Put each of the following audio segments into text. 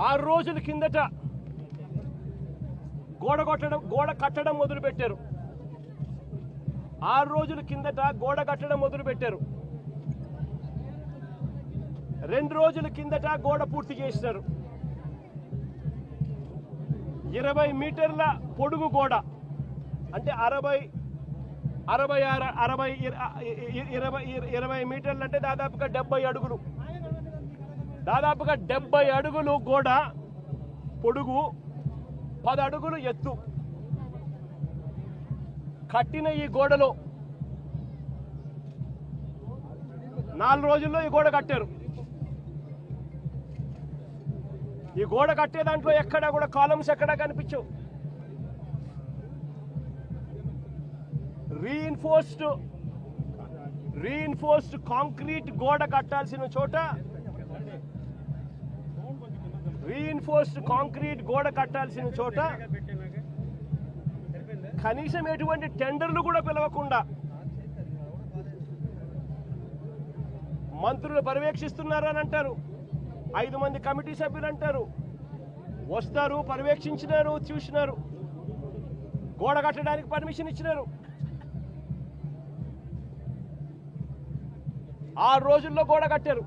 6 రోజుల కిందట గోడ కట్టడం మొదలుపెట్టారు. 6 రోజుల కిందట గోడ కట్టడం మొదలుపెట్టారు. 2 రోజుల కిందట గోడ పూర్తి చేసినారు. 20 మీటర్ల పొడుగు గోడ, అంటే 20 మీటర్లు అంటే దాదాపుగా 70 అడుగులు. దాదాపుగా 70 అడుగులు గోడ పొడుగు, 10 అడుగులు ఎత్తు కట్టిన ఈ గోడలో 4 రోజుల్లో ఈ గోడ కట్టారు. ఈ గోడ కట్టే దాంట్లో ఎక్కడా కూడా కాలమ్స్ ఎక్కడా కనిపించవు. రీఇన్ఫోర్స్డ్ కాంక్రీట్ గోడ కట్టాల్సిన చోట, కనీసం ఎటువంటి టెండర్లు కూడా పిలవకుండా మంత్రులు పర్యవేక్షిస్తున్నారని అంటారు. 5 మంది కమిటీ సభ్యులు అంటారు, వస్తారు, పర్యవేక్షించినారు, చూసినారు, గోడ కట్టడానికి పర్మిషన్ ఇచ్చినారు. 6 రోజుల్లో గోడ కట్టారు.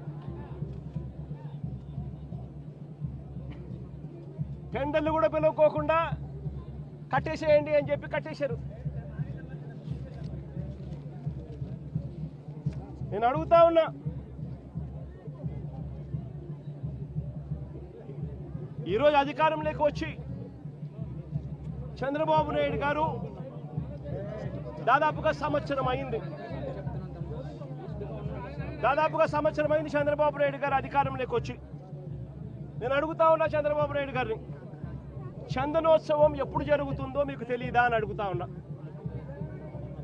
టెండర్లు కూడా పిలువకోకుండా కట్టేసేయండి అని చెప్పి కట్టేశారు. నేను అడుగుతా ఉన్నా, ఈరోజు అధికారంలోకి వచ్చి చంద్రబాబు నాయుడు గారు దాదాపుగా సంవత్సరం అయింది. చంద్రబాబు నాయుడు గారు అధికారంలోకి వచ్చి. నేను అడుగుతా ఉన్నా చంద్రబాబు నాయుడు గారిని, చందనోత్సవం ఎప్పుడు జరుగుతుందో మీకు తెలియదా అని అడుగుతా ఉన్నా.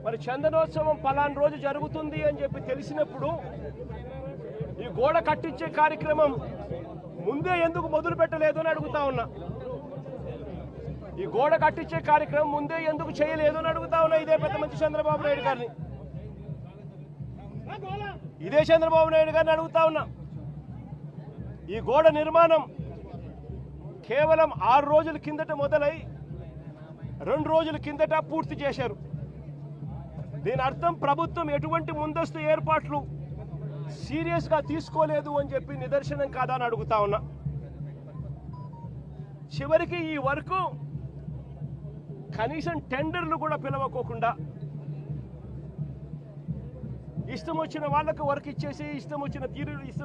మరి చందనోత్సవం పలానా రోజు జరుగుతుంది అని చెప్పి తెలిసినప్పుడు ఈ గోడ కట్టించే కార్యక్రమం ముందే ఎందుకు మొదలు పెట్టలేదు అని అడుగుతా ఉన్నా. ఈ గోడ కట్టించే కార్యక్రమం ముందే ఎందుకు చేయలేదు అని అడుగుతా ఉన్నా. ఇదే పెద్ద మంచి చంద్రబాబు నాయుడు గారిని, అడుగుతా ఉన్నా. ఈ గోడ నిర్మాణం కేవలం 6 రోజుల కిందట మొదలై 2 రోజుల కిందట పూర్తి చేశారు. దీని అర్థం ప్రభుత్వం ఎటువంటి ముందస్తు ఏర్పాట్లు సీరియస్గా తీసుకోలేదు అని చెప్పి నిదర్శనం కాదా అని అడుగుతా ఉన్నా. చివరికి ఈ వర్క్ కనీసం టెండర్లు కూడా పిలవకోకుండా ఇష్టం వచ్చిన వాళ్ళకు వర్క్ ఇచ్చేసి ఇష్టం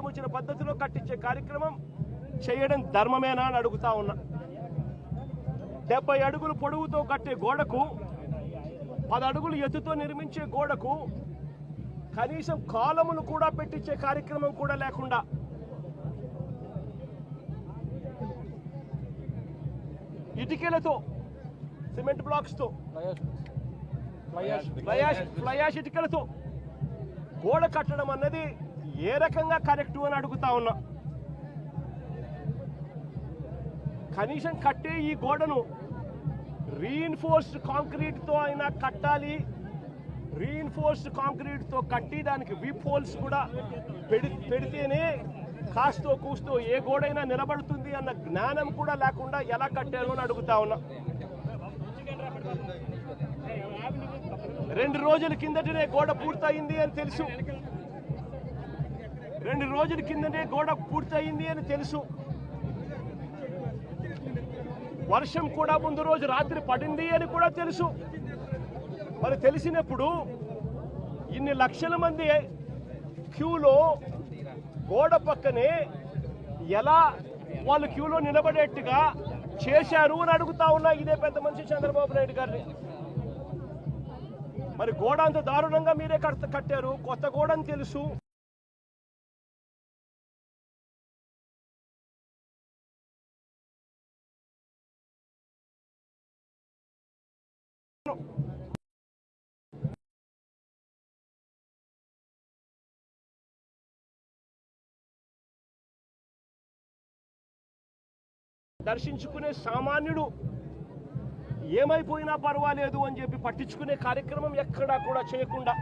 వచ్చిన పద్ధతిలో కట్టించే కార్యక్రమం చేయడం ధర్మమేనా అని అడుగుతా ఉన్నా. 70 అడుగులు పొడవుతో కట్టే గోడకు, 10 అడుగులు ఎత్తుతో నిర్మించే గోడకు కనీసం కాలములు కూడా పెట్టించే కార్యక్రమం కూడా లేకుండా ఇటుకలతో, సిమెంట్ బ్లాక్స్తో, ఫ్లయాష్ ఇటుకలతో గోడ కట్టడం అన్నది ఏ రకంగా కరెక్ట్ అని అడుగుతా ఉన్నా. కనీసం కట్టే ఈ గోడను రీఇన్ఫోర్స్డ్ కాంక్రీట్తో అయినా కట్టాలి. రీఇన్ఫోర్స్డ్ కాంక్రీట్తో కట్టి దానికి వీప్ హోల్స్ కూడా పెడితేనే కాస్తో కూస్తో ఏ గోడైనా నిలబడుతుంది అన్న జ్ఞానం కూడా లేకుండా ఎలా కట్టారు అని అడుగుతా ఉన్నా. 2 రోజుల కిందటనే గోడ పూర్తయింది అని తెలుసు. 2 రోజుల కిందనే గోడ పూర్తయింది అని తెలుసు. వర్షం కూడా ముందు రోజు రాత్రి పడింది అని కూడా తెలుసు. మరి తెలిసినప్పుడు ఇన్ని లక్షల మంది క్యూలో గోడ పక్కనే ఎలా వాళ్ళు క్యూలో నిలబడేట్టుగా చేశారు అని అడుగుతా ఉన్నా. ఇదే పెద్ద మనిషి చంద్రబాబు నాయుడు గారిని. మరి గోడ అంత దారుణంగా మీరే కట్టారు, కొత్త గోడ అని తెలుసు. దర్శించుకునే సామాన్యుడు ఏమైపోయినా పర్వాలేదు అని చెప్పి పట్టించుకునే కార్యక్రమం ఎక్కడా కూడా చేయకుండా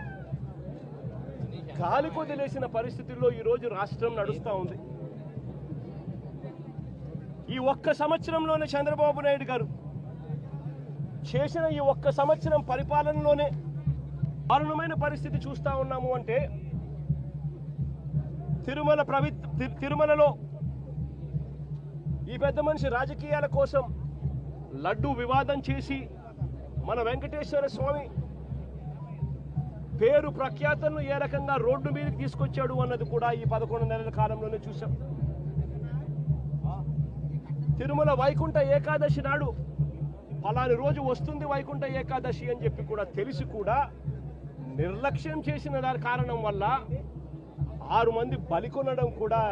గాలి కొదిలేసిన పరిస్థితుల్లో ఈరోజు రాష్ట్రం నడుస్తూ ఉంది. ఈ ఒక్క సంవత్సరంలోనే చంద్రబాబు నాయుడు గారు చేసిన ఈ ఒక్క సంవత్సరం పరిపాలనలోనే దారుణమైన పరిస్థితి చూస్తా ఉన్నాము. అంటే తిరుమలలో ఈ పెద్ద మనిషి రాజకీయాల కోసం లడ్డు వివాదం చేసి మన వెంకటేశ్వర స్వామి పేరు ప్రఖ్యాతలను ఏ రకంగా రోడ్డు మీదకి తీసుకొచ్చాడు అన్నది కూడా ఈ 11 నెలల కాలంలోనే చూసాం. తిరుమల వైకుంఠ ఏకాదశి నాడు ఫలాని రోజు వస్తుంది వైకుంఠ ఏకాదశి అని చెప్పి కూడా తెలిసి కూడా నిర్లక్ష్యం చేసిన దాని కారణం వల్ల 6 మంది బలికొనడం కూడా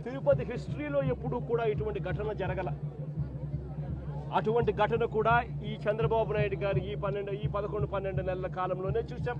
తిరుపతి హిస్టరీలో ఎప్పుడూ కూడా ఇటువంటి ఘటన జరగల. అటువంటి ఘటన కూడా ఈ చంద్రబాబు నాయుడు గారు ఈ 11-12 నెలల కాలంలోనే చూసాం.